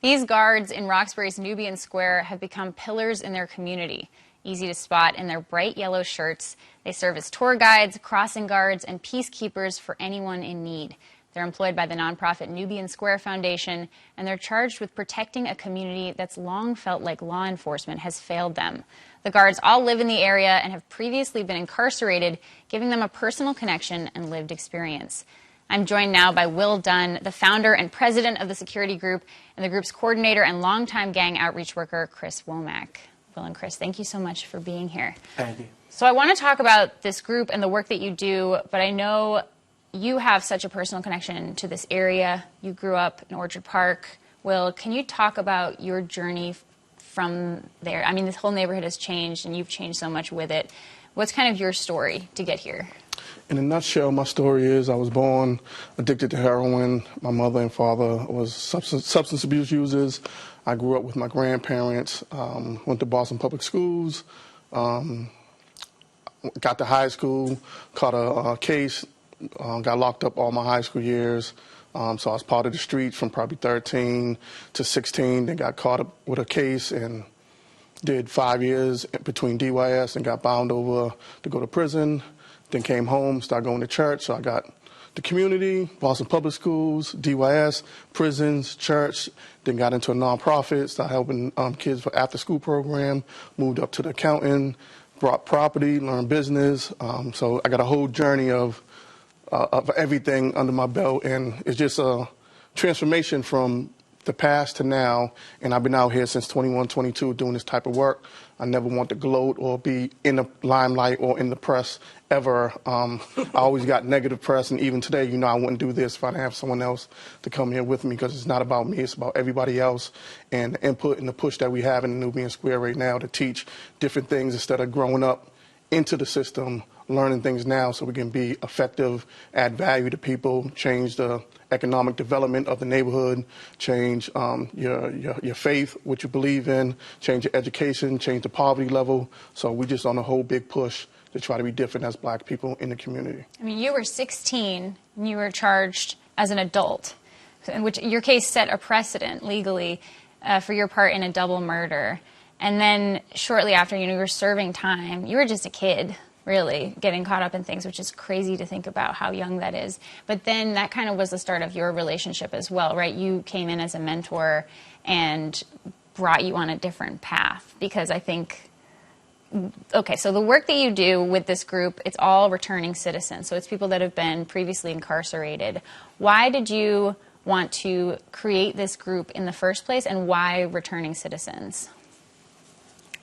These guards in Roxbury's Nubian Square have become pillars in their community. Easy to spot in their bright yellow shirts, they serve as tour guides, crossing guards, and peacekeepers for anyone in need. They're employed by the nonprofit Nubian Square Foundation, and they're charged with protecting a community that's long felt like law enforcement has failed them. The guards all live in the area and have previously been incarcerated, giving them a personal connection and lived experience. I'm joined now by Will Dunn, the founder and president of the security group, and the group's coordinator and longtime gang outreach worker, Chris Womack. Will and Chris, thank you so much for being here. Thank you. So I want to talk about this group and the work that you do, but I know you have such a personal connection to this area. You grew up in Orchard Park. Will, can you talk about your journey from there? I mean, this whole neighborhood has changed, and you've changed so much with it. What's kind of your story to get here? In a nutshell, my story is I was born addicted to heroin. My mother and father was substance abuse users. I grew up with my grandparents, went to Boston Public Schools, got to high school, caught a case, got locked up all my high school years. So I was part of the streets from probably 13 to 16, then got caught up with a case and did 5 years between DYS and got bound over to go to prison. Then came home, started going to church. So I got the community, Boston Public Schools, DYS, prisons, church. Then got into a nonprofit, started helping kids for after-school program. Moved up to the accounting, brought property, learned business. So I got a whole journey of everything under my belt, and it's just a transformation from the past to now. And I've been out here since 21, 22 doing this type of work. I never want to gloat or be in the limelight or in the press ever. I always got negative press, and even today, you know, I wouldn't do this if I didn't have someone else to come here with me, because it's not about me, it's about everybody else, and the input and the push that we have in the Nubian Square right now to teach different things instead of growing up into the system, learning things now so we can be effective, add value to people, change the economic development of the neighborhood, change your faith, what you believe in, change your education, change the poverty level. So we just on a whole big push to try to be different as black people in the community. I mean, you were 16 and you were charged as an adult, in which your case set a precedent legally for your part in a double murder. And then shortly after, you were serving time. You were just a kid, really, getting caught up in things, which is crazy to think about how young that is. But then that kind of was the start of your relationship as well, right? You came in as a mentor and brought you on a different path, because I think, okay, so the work that you do with this group, it's all returning citizens. So it's people that have been previously incarcerated. Why did you want to create this group in the first place, and why returning citizens?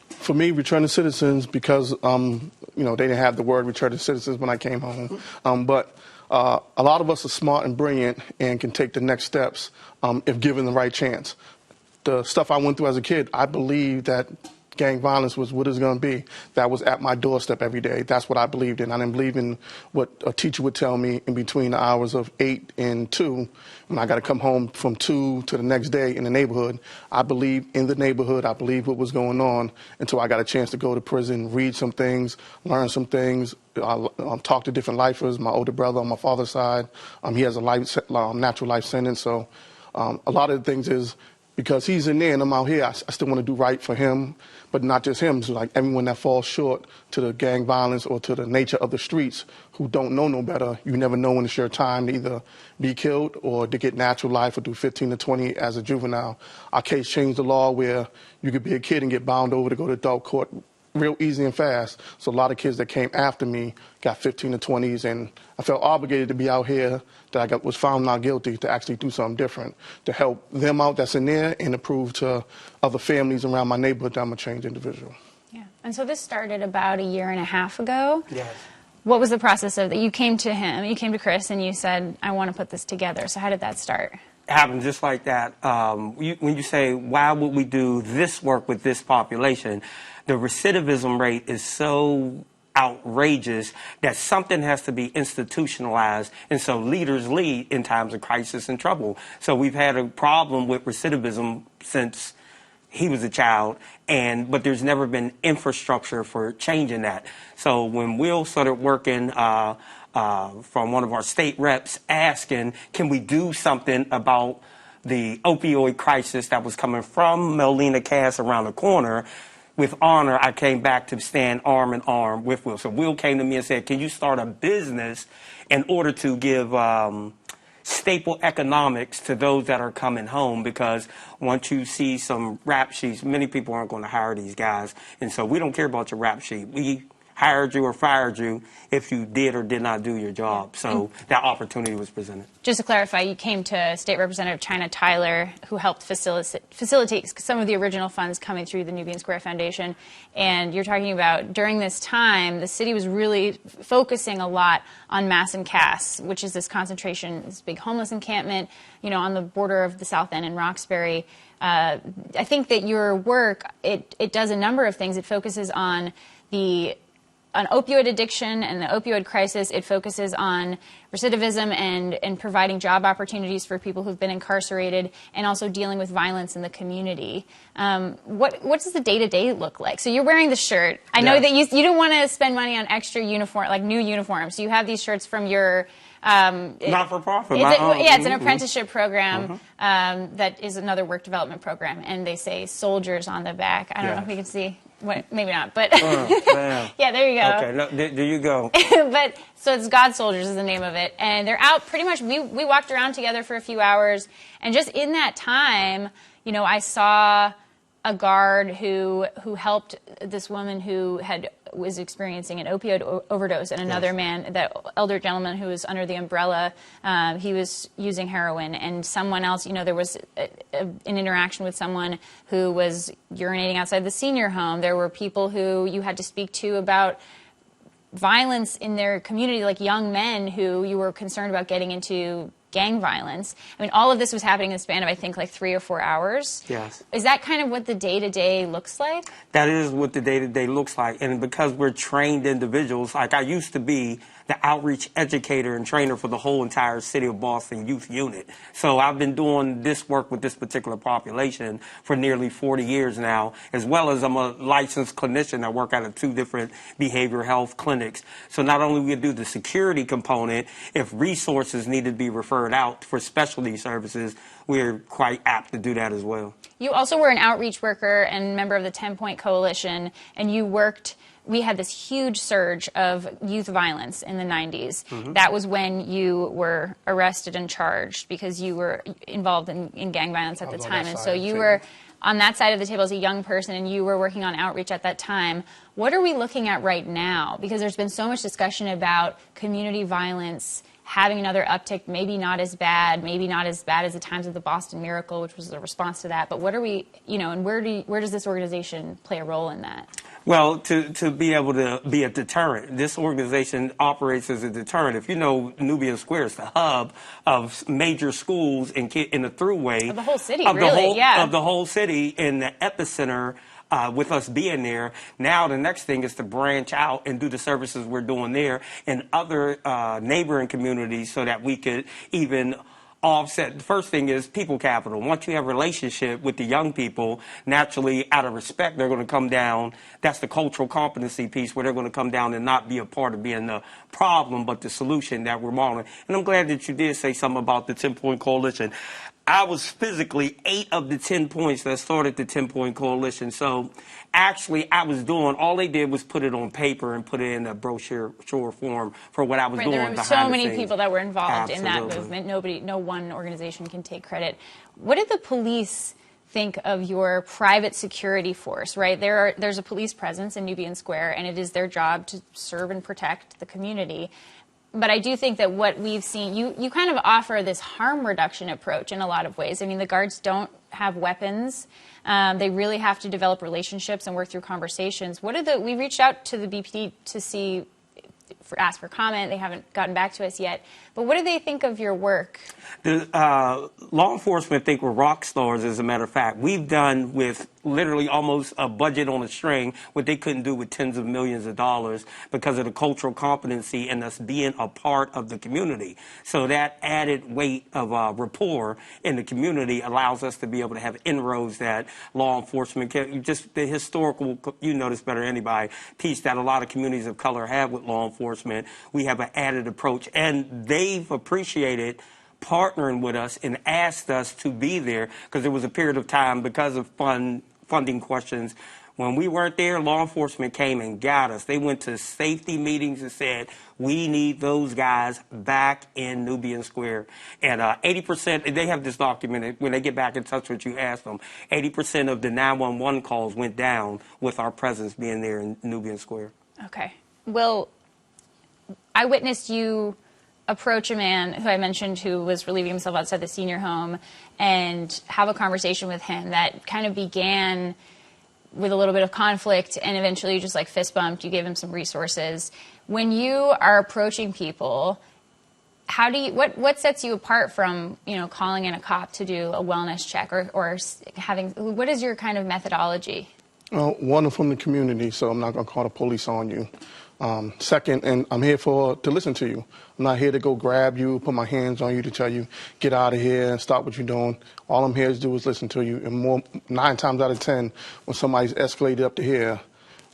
For me, returning citizens, because, you know, they didn't have the word returning citizens when I came home. But a lot of us are smart and brilliant and can take the next steps if given the right chance. The stuff I went through as a kid, I believed that gang violence was what it's going to be. That was at my doorstep every day. That's what I believed in. I didn't believe in what a teacher would tell me in between the hours of 8 and 2 when I got to come home from 2 to the next day in the neighborhood. I believed in the neighborhood. I believed what was going on until I got a chance to go to prison, read some things, learn some things, talk to different lifers. My older brother on my father's side, he has a natural life sentence. So a lot of the things is, because he's in there and I'm out here, I still want to do right for him, but not just him. So like everyone that falls short to the gang violence or to the nature of the streets who don't know no better, you never know when it's your time to either be killed or to get natural life or do 15 to 20 as a juvenile. Our case changed the law where you could be a kid and get bound over to go to adult court real easy and fast. So a lot of kids that came after me got 15 to 20s, and I felt obligated to be out here that was found not guilty to actually do something different, to help them out that's in there and to prove to other families around my neighborhood that I'm a changed individual. Yeah, and so this started about a year and a half ago. Yes. What was the process of that? You came to him, you came to Chris, and you said, I want to put this together. So how did that start? It happened just like that. When you say, why would we do this work with this population, the recidivism rate is so outrageous that something has to be institutionalized, and so leaders lead in times of crisis and trouble. So we've had a problem with recidivism since he was a child, but there's never been infrastructure for changing that. So when Will started working from one of our state reps asking, can we do something about the opioid crisis that was coming from Melina Cass around the corner, with honor, I came back to stand arm in arm with Will. So Will came to me and said, can you start a business in order to give staple economics to those that are coming home? Because once you see some rap sheets, many people aren't going to hire these guys. And so we don't care about your rap sheet. We hired you or fired you if you did or did not do your job. So that opportunity was presented. Just to clarify, you came to State Representative China Tyler, who helped facilitate some of the original funds coming through the Nubian Square Foundation. And you're talking about during this time, the city was really focusing a lot on Mass and Cass, which is this concentration, this big homeless encampment, on the border of the South End and Roxbury. I think that your work, it does a number of things. It focuses on opioid addiction and the opioid crisis. It focuses on recidivism and providing job opportunities for people who've been incarcerated, and also dealing with violence in the community. What does the day-to-day look like? So you're wearing the shirt. I know that you don't want to spend money on extra uniform, like new uniforms. You have these shirts from your not-for-profit. It's an apprenticeship program that is another work development program, and they say soldiers on the back. I don't know if you can see. Maybe not, but yeah, there you go. Okay, no, there you go. But so it's God Soldiers is the name of it, and they're out pretty much. We walked around together for a few hours, and just in that time, I saw a guard who helped this woman who was experiencing an opioid overdose, and another man, that elder gentleman who was under the umbrella, he was using heroin, and someone else, there was an interaction with someone who was urinating outside the senior home. There were people who you had to speak to about violence in their community, like young men who you were concerned about getting into gang violence. I mean, all of this was happening in the span of, I think, like 3 or 4 hours. Yes. Is that kind of what the day-to-day looks like? That is what the day-to-day looks like. And because we're trained individuals, like I used to be the outreach educator and trainer for the whole entire City of Boston Youth Unit. So I've been doing this work with this particular population for nearly 40 years now, as well as I'm a licensed clinician. I work out of 2 different behavioral health clinics. So not only we do the security component, if resources need to be referred out for specialty services, we're quite apt to do that as well. You also were an outreach worker and member of the 10-Point Coalition, and you worked. We had this huge surge of youth violence in the 90s. Mm-hmm. That was when you were arrested and charged because you were involved in gang violence at the time. And so you were on that side of the table as a young person, and you were working on outreach at that time. What are we looking at right now? Because there's been so much discussion about community violence having another uptick, maybe not as bad as the times of the Boston Miracle, which was a response to that. But what are we, and where does this organization play a role in that? Well, to be able to be a deterrent, this organization operates as a deterrent. If you know, Nubian Square is the hub of major schools in the thruway. Of the whole city, of the whole city, in the epicenter. With us being there, now the next thing is to branch out and do the services we're doing there in other neighboring communities so that we could even offset. The first thing is people capital. Once you have a relationship with the young people, naturally, out of respect, they're going to come down. That's the cultural competency piece where they're going to come down and not be a part of being the problem, but the solution that we're modeling. And I'm glad that you did say something about the 10-Point Coalition. I was physically 8 of the 10 points that started the 10-Point Coalition. So actually, all they did was put it on paper and put it in a brochure form for what I was doing behind the scenes. There were so many people that were involved in that movement. No one organization can take credit. What did the police think of your private security force, right? There's a police presence in Nubian Square, and it is their job to serve and protect the community. But I do think that what we've seen, you kind of offer this harm reduction approach in a lot of ways. I mean, the guards don't have weapons. They really have to develop relationships and work through conversations. We reached out to the BPD to ask for comment. They haven't gotten back to us yet. But what do they think of your work? The law enforcement think we're rock stars, as a matter of fact. We've done with literally almost a budget on a string what they couldn't do with tens of millions of dollars because of the cultural competency and us being a part of the community. So that added weight of rapport in the community allows us to be able to have inroads that law enforcement can. Just the historical, you know this better than anybody, piece that a lot of communities of color have with law enforcement. We have an added approach, and they've appreciated partnering with us and asked us to be there, because there was a period of time because of funding questions. When we weren't there, law enforcement came and got us. They went to safety meetings and said, we need those guys back in Nubian Square. And 80%, they have this documented, when they get back in touch with you, ask them, 80% of the 911 calls went down with our presence being there in Nubian Square. Okay. Will, I witnessed you approach a man who I mentioned who was relieving himself outside the senior home and have a conversation with him that kind of began with a little bit of conflict, and eventually you just like fist bumped, you gave him some resources. When you are approaching people, how do you, what sets you apart from, you know, calling in a cop to do a wellness check or having, what is your kind of methodology? Well, one, I'm from the community, so I'm not going to call the police on you. Second, and I'm here to listen to you. I'm not here to go grab you, put my hands on you to tell you, get out of here and stop what you're doing. All I'm here to do is listen to you. And 9 times out of 10, when somebody's escalated up to here,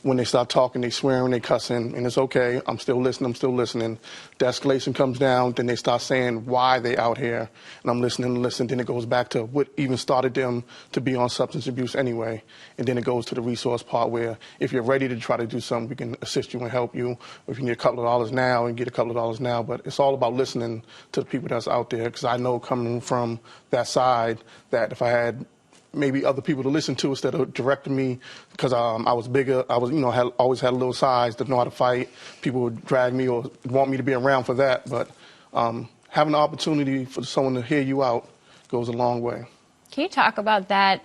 when they start talking, they swearing, they cussing, and it's okay. I'm still listening. The escalation comes down, then they start saying why they out here, and I'm listening and listening. Then it goes back to what even started them to be on substance abuse anyway, and then it goes to the resource part where if you're ready to try to do something, we can assist you and help you. Or if you need a couple of dollars now, and get a couple of dollars now. But it's all about listening to the people that's out there, because I know coming from that side that if I had maybe other people to listen to instead of directing me, because I was bigger. I was, always had a little size to know how to fight. People would drag me or want me to be around for that. But having the opportunity for someone to hear you out goes a long way. Can you talk about that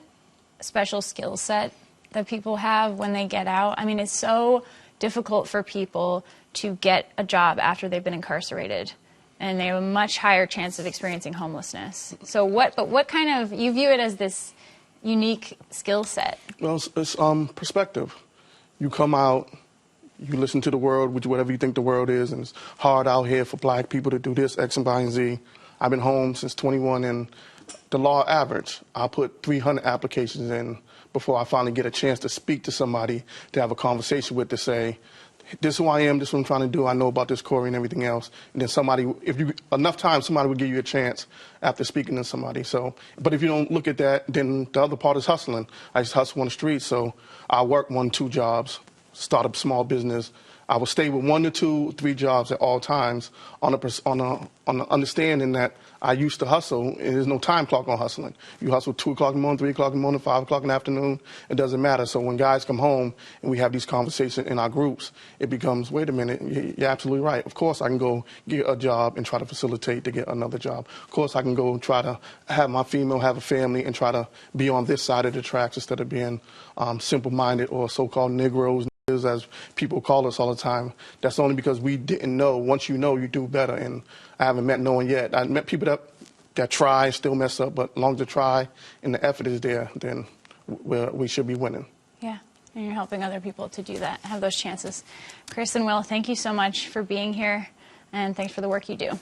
special skill set that people have when they get out? I mean, it's so difficult for people to get a job after they've been incarcerated, and they have a much higher chance of experiencing homelessness. So what kind of, you view it as this unique skill set? Well, it's perspective. You come out, you listen to the world, which whatever you think the world is, and it's hard out here for black people to do this, X and Y and Z. I've been home since 21, and the law average, I'll put 300 applications in before I finally get a chance to speak to somebody, to have a conversation with, to say, this is who I am, this is what I'm trying to do, I know about this Corey and everything else. And then somebody, if you, enough time, somebody will give you a chance after speaking to somebody. So, but if you don't look at that, then the other part is hustling. I just hustle on the street, so I work 1, 2 jobs, start a small business. I will stay with 1 to 2, 3 jobs at all times on the understanding that I used to hustle, and there's no time clock on hustling. You hustle 2 o'clock in the morning, 3 o'clock in the morning, 5 o'clock in the afternoon, it doesn't matter. So when guys come home and we have these conversations in our groups, it becomes, wait a minute, you're absolutely right. Of course I can go get a job and try to facilitate to get another job. Of course I can go try to have my female have a family and try to be on this side of the tracks instead of being simple-minded or so-called Negroes, as people call us all the time. That's only because we didn't know. Once you know, you do better. And I haven't met no one yet. I met people that try, still mess up, but as long as they try and the effort is there, then we should be winning. Yeah, and you're helping other people to do that, have those chances. Chris and Will, thank you so much for being here, and thanks for the work you do.